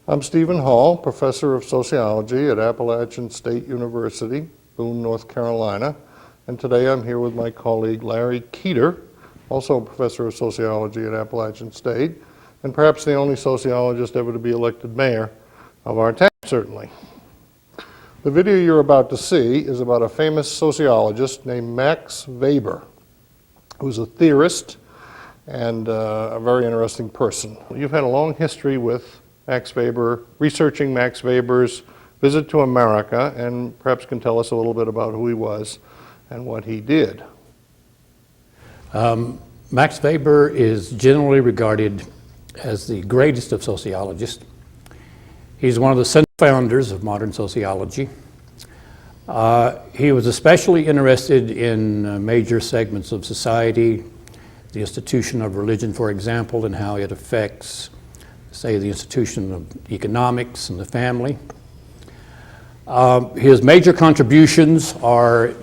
I'm Stephen Hall, professor of sociology at Appalachian State University, Boone, North Carolina. And today I'm here with my colleague Larry Keeter, also a professor of sociology at Appalachian State, and perhaps the only sociologist ever to be elected mayor of our town, certainly. The video you're about to see is about a famous sociologist named Max Weber, who's a theorist and a very interesting person. You've had a long history with Max Weber, researching Max Weber's visit to America, and perhaps can tell us a little bit about who he was and what he did. Max Weber is generally regarded as the greatest of sociologists. He's one of the central founders of modern sociology. He was especially interested in major segments of society, the institution of religion, for example, and how it affects, say, the institution of economics and the family. His major contributions are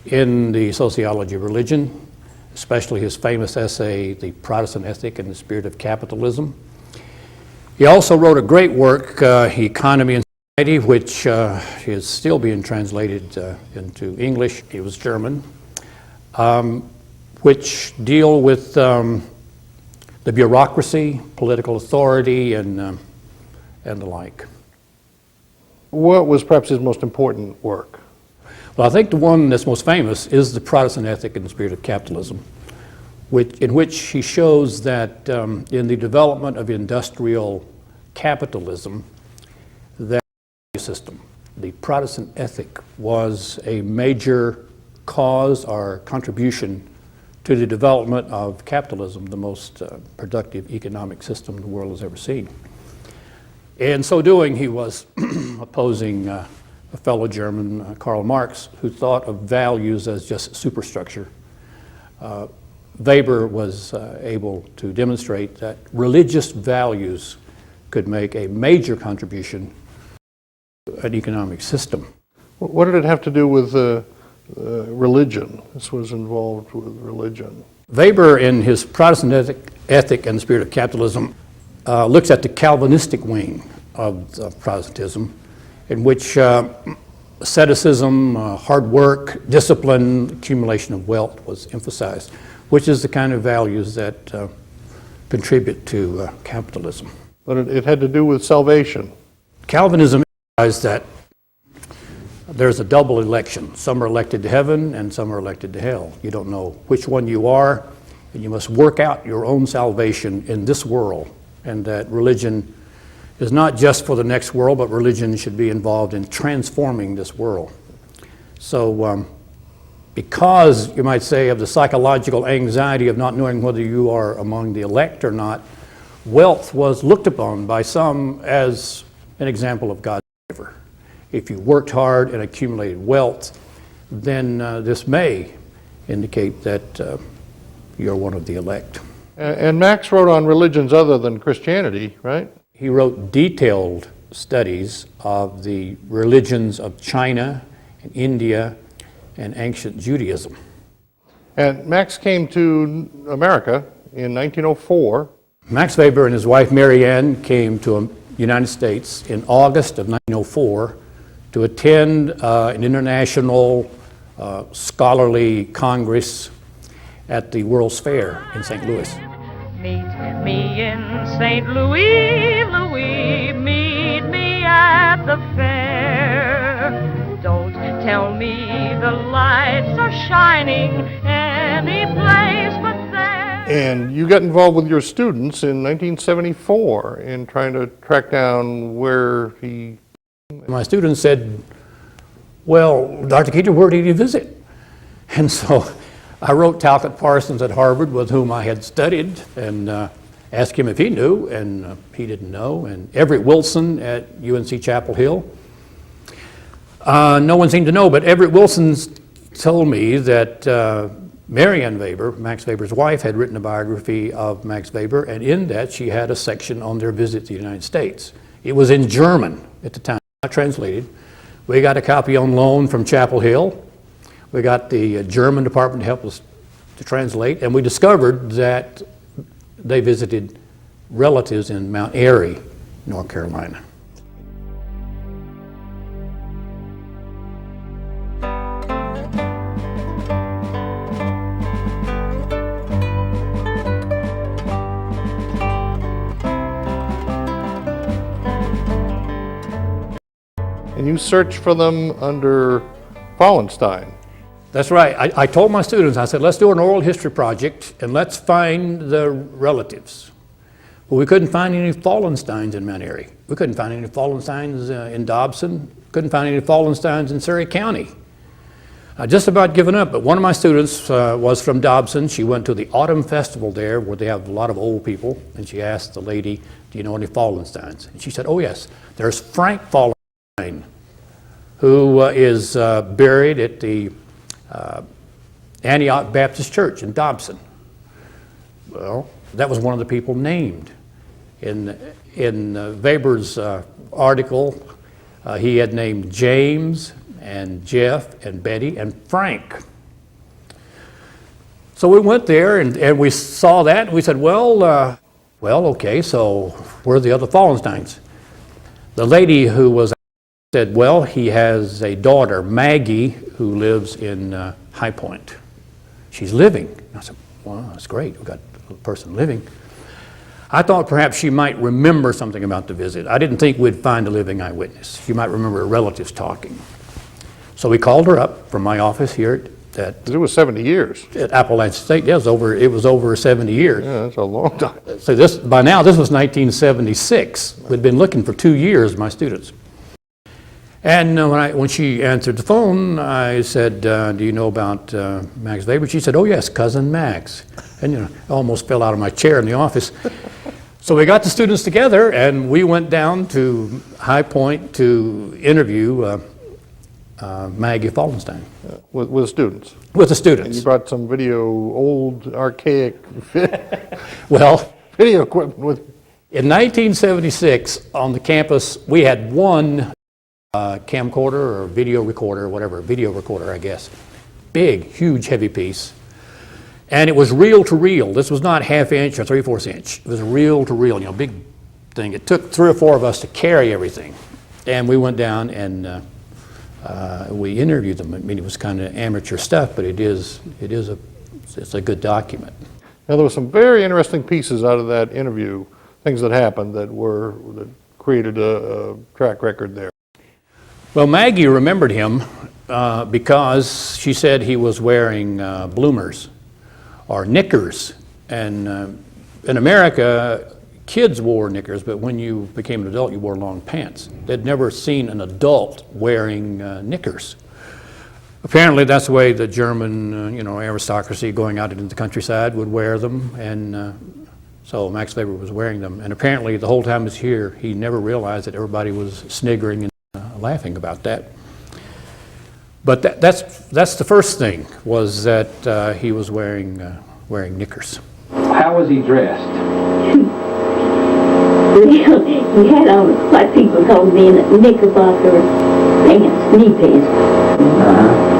in the sociology of religion, especially his famous essay, The Protestant Ethics and the Spirit of Capitalism. He also wrote a great work, Economy and Society, which is still being translated into English. It was German, which deal with the bureaucracy, political authority, and the like. What was perhaps his most important work? Well, I think the one that's most famous is The Protestant Ethics and the Spirit of Capitalism, in which he shows that in the development of industrial capitalism, that system, the Protestant ethic, was a major cause or contribution to the development of capitalism, the most productive economic system the world has ever seen. In so doing, he was opposing a fellow German, Karl Marx, who thought of values as just superstructure. Weber was able to demonstrate that religious values could make a major contribution to an economic system. What did it have to do with religion? This was involved with religion. Weber, in his Protestant Ethic and the Spirit of Capitalism, looks at the Calvinistic wing of Protestantism, in which asceticism, hard work, discipline, accumulation of wealth was emphasized, which is the kind of values that contribute to capitalism. But it had to do with salvation. Calvinism emphasized that there's a double election. Some are elected to heaven and some are elected to hell. You don't know which one you are, and you must work out your own salvation in this world, and that religion is not just for the next world, but religion should be involved in transforming this world. So because, you might say, of the psychological anxiety of not knowing whether you are among the elect or not, wealth was looked upon by some as an example of God's favor. If you worked hard and accumulated wealth, then this may indicate that you're one of the elect. And Max wrote on religions other than Christianity, right? He wrote detailed studies of the religions of China and India and ancient Judaism. And Max came to America in 1904. Max Weber and his wife Mary Ann came to the United States in August of 1904 to attend an international scholarly congress at the World's Fair in St. Louis. Meet me in St. Louis, Louis, meet me at the fair. Don't tell me the lights are shining any place but there. And you got involved with your students in 1974 in trying to track down where he... My students said, well, Dr. Keeter, where did he visit? And so I wrote Talcott Parsons at Harvard, with whom I had studied, and asked him if he knew, and he didn't know. And Everett Wilson at UNC Chapel Hill. No one seemed to know, but Everett Wilson told me that Mary Ann Weber, Max Weber's wife, had written a biography of Max Weber, and in that she had a section on their visit to the United States. It was in German at the time, not translated. We got a copy on loan from Chapel Hill. We got the German department to help us to translate, and we discovered that they visited relatives in Mount Airy, North Carolina. and you searched for them under Wallenstein. That's right. I told my students, I said, let's do an oral history project and let's find the relatives. Well, we couldn't find any Wallensteins in Mount Airy. We couldn't find any Wallensteins in Dobson. Couldn't find any Wallensteins in Surrey County. I just about given up, but one of my students was from Dobson. She went to the autumn festival there where they have a lot of old people, and she asked the lady, do you know any Wallensteins? And she said, oh yes, there's Frank Wallenstein, who is buried at the Antioch Baptist Church in Dobson. Well, that was one of the people named. In Weber's article, he had named James and Jeff and Betty and Frank. So we went there and we saw that and we said, well, okay, so where are the other Wallensteins? The lady who was said, well, he has a daughter, Maggie, who lives in High Point. She's living. And I said, well, that's great. We've got a person living. I thought perhaps she might remember something about the visit. I didn't think we'd find a living eyewitness. She might remember her relatives talking. So we called her up from my office here at It was 70 years. Appalachian State. Yeah, it was over 70 years. Yeah, that's a long time. So by now, this was 1976. We'd been looking for 2 years, my students. And when she answered the phone, I said, do you know about Max Weber? She said, oh yes, cousin Max. And I almost fell out of my chair in the office. So we got the students together and we went down to High Point to interview Maggie Wallenstein. With students. With the And students. you brought some old, archaic Well, video equipment with. in 1976 on the campus, we had one camcorder or video recorder, I guess. Big, huge, heavy piece. And it was reel to reel. This was not half inch or 3/4 inch. It was reel to reel, big thing. It took 3 or 4 of us to carry everything. And we went down and we interviewed them. I mean, it was kind of amateur stuff, but it's a good document. Now, there were some very interesting pieces out of that interview, things that happened that created a track record there. Well, Maggie remembered him because she said he was wearing bloomers or knickers. And in America, kids wore knickers, but when you became an adult, you wore long pants. They'd never seen an adult wearing knickers. Apparently, that's the way the German, aristocracy going out into the countryside would wear them, and so Max Weber was wearing them. And apparently, the whole time he was here, he never realized that everybody was sniggering and laughing about that. But that's the first thing, was that he was wearing knickers. How was he dressed? He had on what people call then knickerbocker pants, knee pants,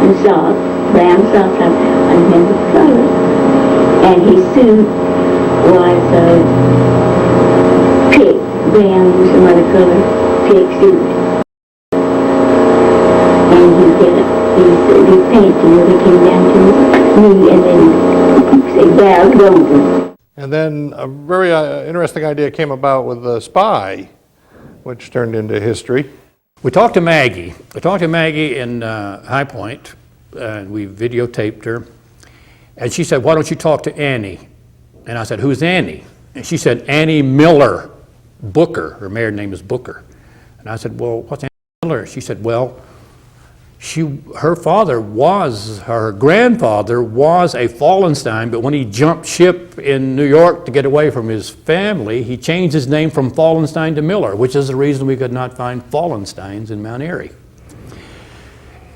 and socks, brown socks, I remember the color. And his suit was pick, brown, some other color, pick suit. And he had his pants, they came down to his knee, and then they bowed over. And then a very interesting idea came about with the spy, which turned into history. We talked to Maggie. We talked to Maggie in High Point, and we videotaped her. And she said, why don't you talk to Annie? And I said, who's Annie? And she said, Annie Miller Booker. Her married name is Booker. And I said, well, what's Annie Miller? She said, well, her grandfather was a Wallenstein, but when he jumped ship in New York to get away from his family, he changed his name from Wallenstein to Miller, which is the reason we could not find Wallensteins in Mount Airy.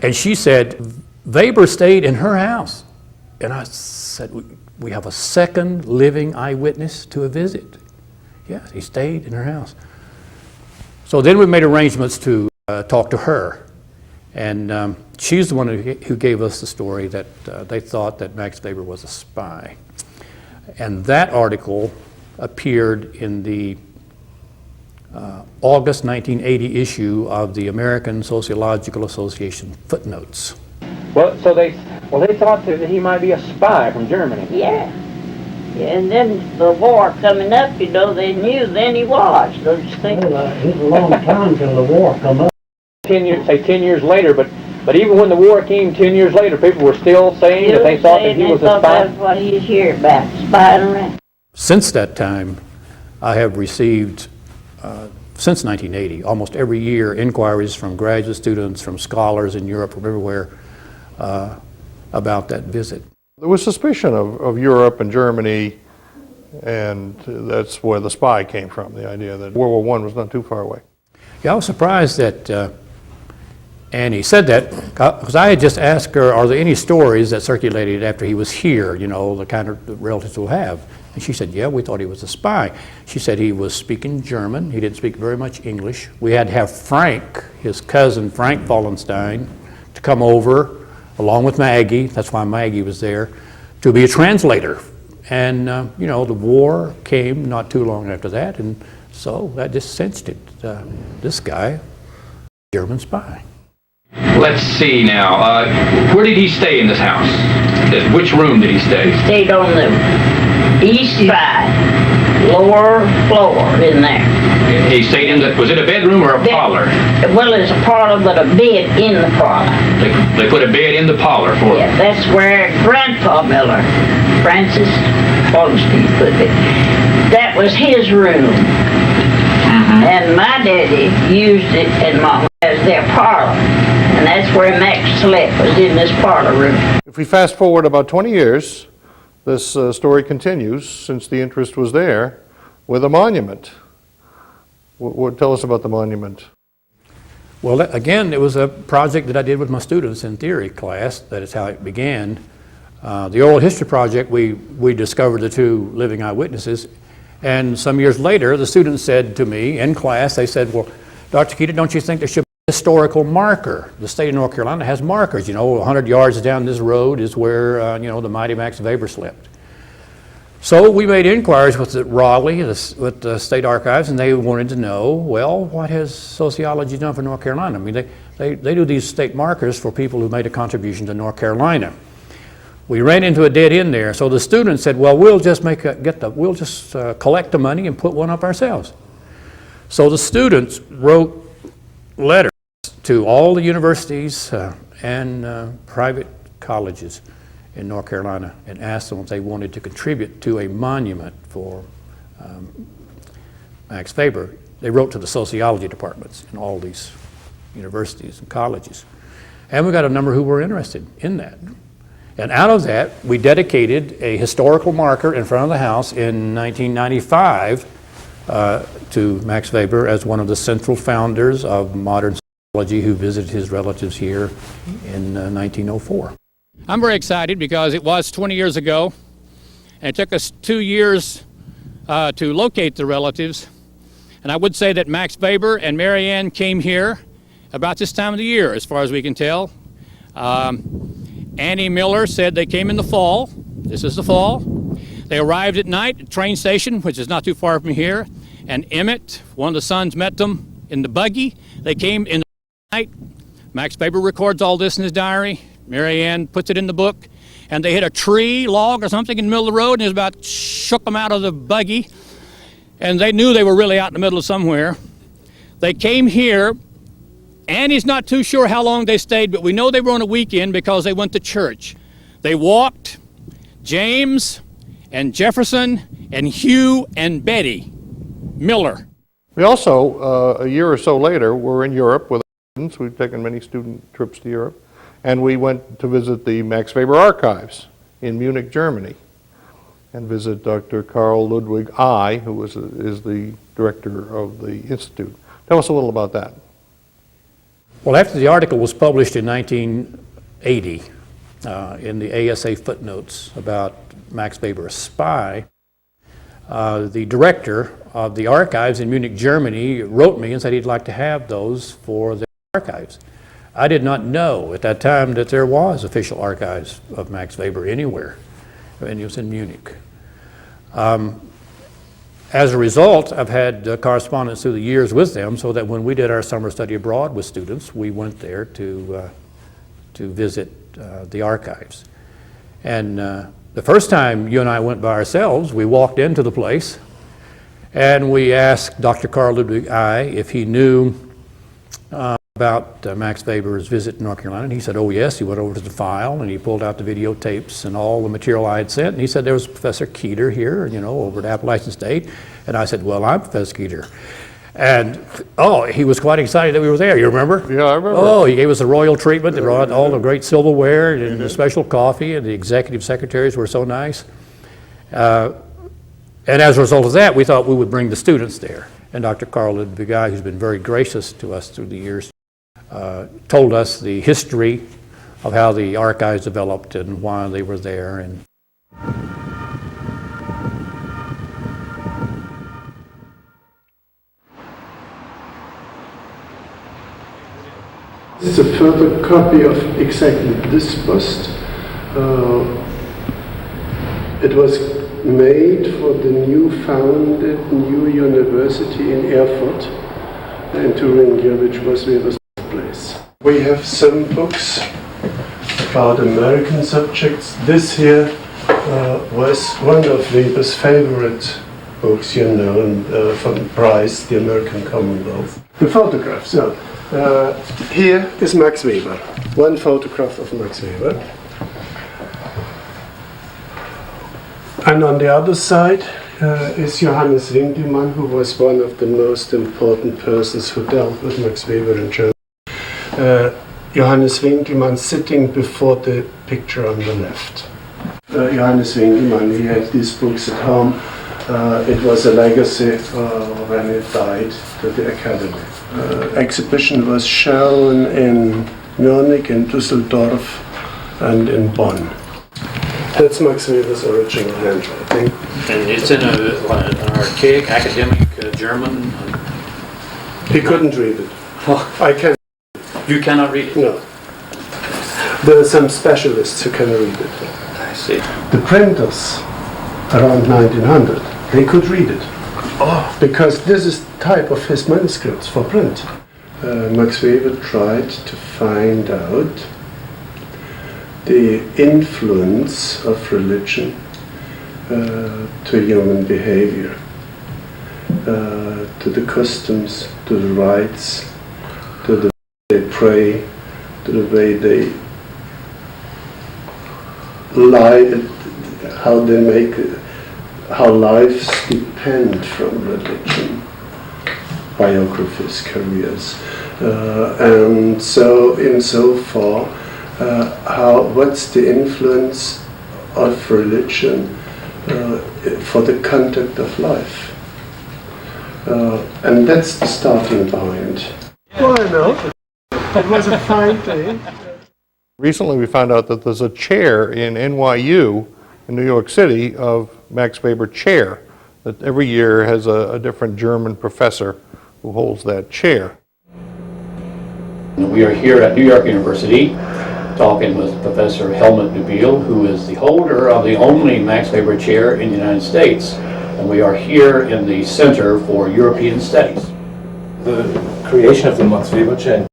And she said, Weber stayed in her house. And I said, we have a second living eyewitness to a visit. Yes, he stayed in her house. So then we made arrangements to talk to her. And she's the one who gave us the story that they thought that Max Weber was a spy. And that article appeared in the August 1980 issue of the American Sociological Association Footnotes. Well, so they thought that he might be a spy from Germany. Yeah. And then the war coming up, they knew then he was. Those things. Well, it was a long time till the war come up. say 10 years later, but even when the war came 10 years later, people were still saying that they thought that he was a spy. That's what he's here about, spying around. Since that time, I have received, since 1980, almost every year, inquiries from graduate students, from scholars in Europe, from everywhere, about that visit. There was suspicion of Europe and Germany, and that's where the spy came from, the idea that World War I was not too far away. Yeah, I was surprised that Annie said that, because I had just asked her, are there any stories that circulated after he was here, you know, the kind of the relatives will have? And she said, yeah, we thought he was a spy. She said he was speaking German. He didn't speak very much English. We had to have Frank, his cousin Frank Wallenstein, to come over, along with Maggie, that's why Maggie was there, to be a translator. And, you know, the war came not too long after that, and so that just cinched it. This guy, German spy. Let's see now. Where did he stay in this house? Which room did he stay? Stayed on the east side, lower floor in there. He stayed in the, was it a bedroom or a parlor? Well, it's a parlor, but a bed in the parlor. They put a bed in the parlor for him. Yeah, that's where Grandpa Miller, Francis Wallenstein, put it. That was his room. And my daddy used it and Mom as their parlor. And that's where Max slept, was in this parlor room. If we fast forward about 20 years, this story continues, since the interest was there, with a monument. Tell us about the monument. Well, again, it was a project that I did with my students in theory class. That is how it began. The oral history project, we discovered the two living eyewitnesses. And some years later, the students said to me in class, they said, well, Dr. Keita, don't you think there should be a historical marker? The state of North Carolina has markers. You know, 100 yards down this road is where, you know, the mighty Max Weber slept. So we made inquiries with Raleigh, with the state archives, and they wanted to know, well, what has sociology done for North Carolina? I mean, they do these state markers for people who made a contribution to North Carolina. We ran into a dead end there, so the students said, well, we'll just collect the money and put one up ourselves. So the students wrote letters to all the universities and private colleges in North Carolina and asked them if they wanted to contribute to a monument for Max Weber. They wrote to the sociology departments in all these universities and colleges. And we got a number who were interested in that. And out of that, we dedicated a historical marker in front of the house in 1995 to Max Weber as one of the central founders of modern sociology, who visited his relatives here in 1904. I'm very excited because it was 20 years ago, and it took us 2 years to locate the relatives. And I would say that Max Weber and Mary Ann came here about this time of the year, as far as we can tell. Annie Miller said they came in the fall. This is the fall. They arrived at night at the train station, which is not too far from here. And Emmett, one of the sons, met them in the buggy. They came in the night. Max Weber records all this in his diary. Mary Ann puts it in the book. And they hit a tree, log or something in the middle of the road, and it was about shook them out of the buggy. And they knew they were really out in the middle of somewhere. They came here. Annie's not too sure how long they stayed, but we know they were on a weekend because they went to church. They walked, James and Jefferson and Hugh and Betty Miller. We also, a year or so later, were in Europe with our students. We've taken many student trips to Europe. And we went to visit the Max Weber archives in Munich, Germany, and visit Dr. Karl Ludwig I, who is the director of the Institute. Tell us a little about that. Well, after the article was published in 1980 in the ASA footnotes about Max Weber, a spy, the director of the archives in Munich, Germany, wrote me and said he'd like to have those for the archives. I did not know at that time that there was official archives of Max Weber anywhere, and he was in Munich. As a result, I've had correspondence through the years with them, so that when we did our summer study abroad with students, we went there to visit the archives. And the first time you and I went by ourselves, we walked into the place, and we asked Dr. Karl Ludwig I if he knew about Max Weber's visit to North Carolina, and he said, oh yes, he went over to the file and he pulled out the videotapes and all the material I had sent, and he said, there was Professor Keeter here, over at Appalachian State, and I said, well, I'm Professor Keeter. And, oh, he was quite excited that we were there, you remember? Yeah, I remember. Oh, he gave us the royal treatment, they brought all the great silverware and the special coffee, and the executive secretaries were so nice. And as a result of that, we thought we would bring the students there. And Dr. Carl, the guy who's been very gracious to us through the years, told us the history of how the archives developed and why they were there. And it's a further copy of exactly this bust. It was made for the new university in Erfurt in Thuringia, which was Weber's birthplace. We have some books about American subjects. This here was one of Weber's favorite books, and from Price, The American Commonwealth. The photographs. So, here is Max Weber. One photograph of Max Weber. And on the other side is Johannes Winkelmann, who was one of the most important persons who dealt with Max Weber in Germany. Johannes Winkelmann sitting before the picture on the left. Johannes Winkelmann, he had these books at home. It was a legacy when he died to the Academy. Exhibition was shown in Munich, in Düsseldorf, and in Bonn. That's Max Weber's original handwriting. and it's in an archaic academic German. He couldn't read it. I can. You cannot read it? No. There are some specialists who can read it. I see. The printers around 1900, they could read it. Because this is type of his manuscripts for print. Max Weber tried to find out the influence of religion to human behavior, to the customs, to the rites, to the way they pray, to the way they lie, how lives depend from religion, biographies, careers, and so insofar, what's the influence of religion for the conduct of life, and that's the starting point. Well, I know. It was a fine day. Recently we found out that there's a chair in NYU in New York City of Max Weber Chair, that every year has a different German professor who holds that chair. We are here at New York University talking with Professor Helmut Dubiel, who is the holder of the only Max Weber Chair in the United States. And we are here in the Center for European Studies. The creation of the Max Weber Chair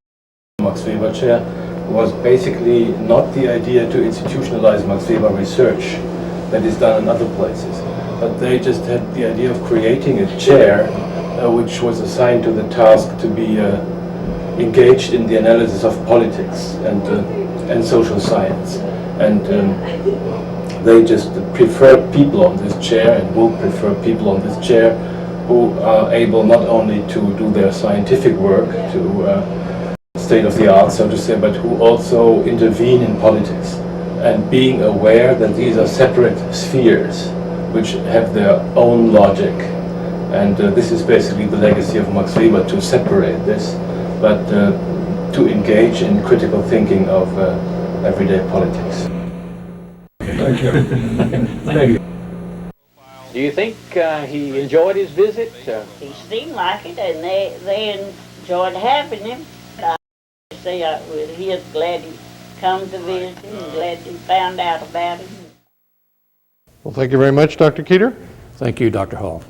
was basically not the idea to institutionalize Max Weber research that is done in other places, but they just had the idea of creating a chair which was assigned to the task to be engaged in the analysis of politics and social science. And they just preferred people on this chair and will prefer people on this chair who are able not only to do their scientific work to state of the art, so to say, but who also intervene in politics, and being aware that these are separate spheres which have their own logic. And this is basically the legacy of Max Weber, to separate this, but to engage in critical thinking of everyday politics. Thank you. Thank you. Do you think he enjoyed his visit? He seemed like it, and they enjoyed having him. I say he is glad he come to visit and glad he found out about him. Well, thank you very much, Dr. Keeter. Thank you, Dr. Hall.